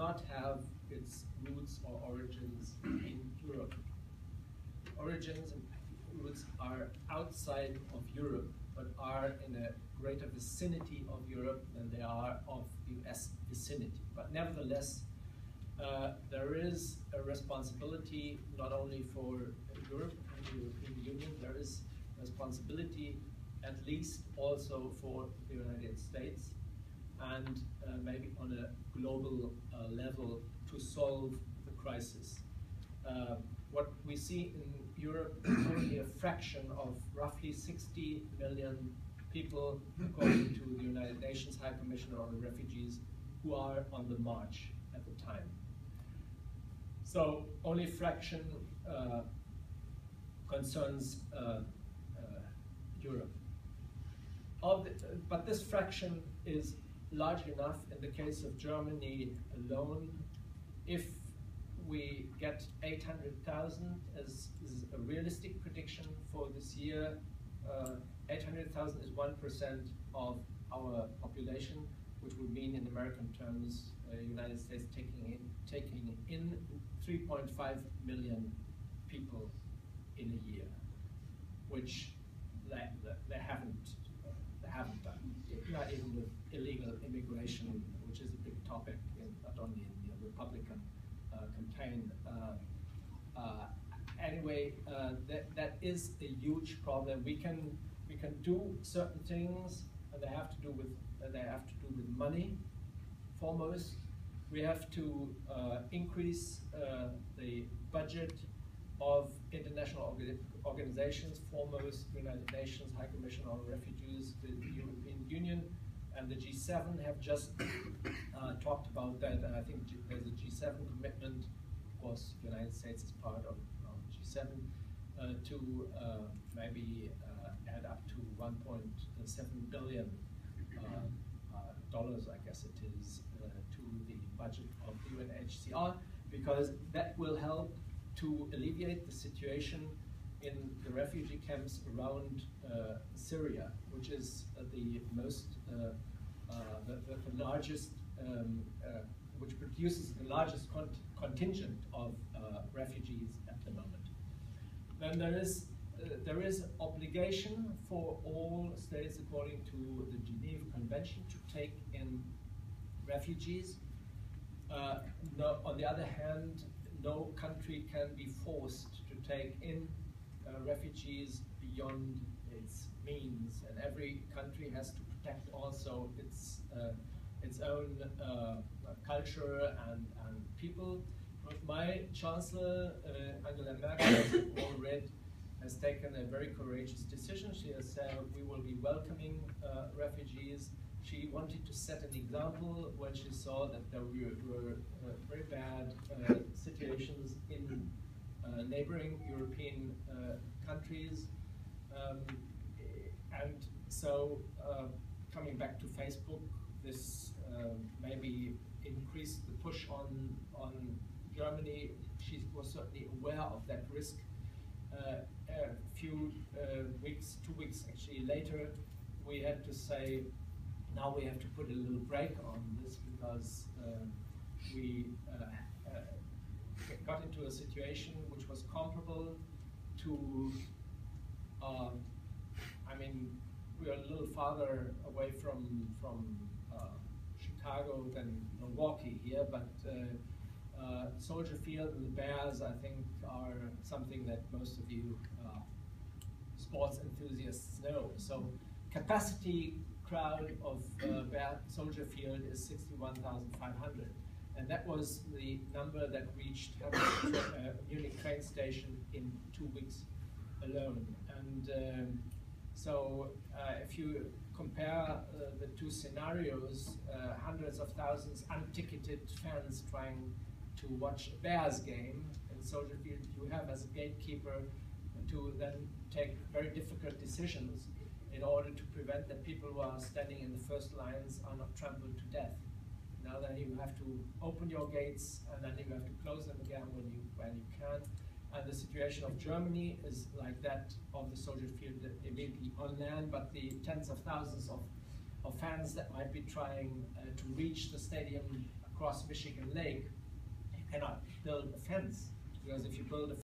not have its roots or origins in Europe. Origins and roots are outside of Europe, but are in a greater vicinity of Europe than they are of the US vicinity. But nevertheless, there is a responsibility not only for Europe and the European Union, there is responsibility at least also for the United States, and maybe on a global level to solve the crisis. What we see in Europe is only a fraction of roughly 60 million people, according to the United Nations High Commissioner on Refugees, who are on the march at the time. So only a fraction concerns Europe. But this fraction is large enough in the case of Germany alone. If we get 800,000 as is a realistic prediction for this year, 800,000 is 1% of our population, which would mean in American terms, United States taking in 3.5 million people in a year, which they haven't done. Not even with illegal immigration, which is a big topic not only in the Republican campaign. Anyway, that is a huge problem. We can do certain things, and they have to do with money. Foremost, we have to increase the budget of international organizations, foremost the United Nations High Commission on Refugees, the European Union, and the G7 have just talked about that. And I think there's a G7 commitment. Of course, the United States is part of G7 to maybe add up to 1.7 billion dollars, I guess it is, to the budget of the UNHCR, because that will help to alleviate the situation in the refugee camps around Syria, which is the most, the largest, which produces the largest contingent of refugees at the moment. Then there is obligation for all states, according to the Geneva Convention, to take in refugees. On the other hand, no country can be forced to take in refugees beyond its means, and every country has to protect also its own culture and people. My Chancellor, Angela Merkel, as you all read, has taken a very courageous decision. She has said we will be welcoming refugees. She wanted to set an example when she saw that there were very bad situations in neighboring European countries. And so, coming back to Facebook, this maybe increased the push on Germany. She was certainly aware of that risk. A few weeks, 2 weeks actually later, we had to say, now we have to put a little brake on this, because we got into a situation which was comparable to, I mean, we are a little farther away from Chicago than Milwaukee here, but Soldier Field and the Bears, I think, are something that most of you sports enthusiasts know. So capacity crowd of Soldier Field is 61,500, and that was the number that reached Munich train station in 2 weeks alone. And so if you compare the two scenarios, hundreds of thousands unticketed fans trying to watch a Bears game in Soldier Field, you have as a gatekeeper to then take very difficult decisions in order to prevent that people who are standing in the first lines are not trampled to death. Now then you have to open your gates, and then you have to close them again when you can. And the situation of Germany is like that of the Soldier Field immediately on land, but the tens of thousands of fans that might be trying to reach the stadium across Michigan Lake, you cannot build a fence, because if you build a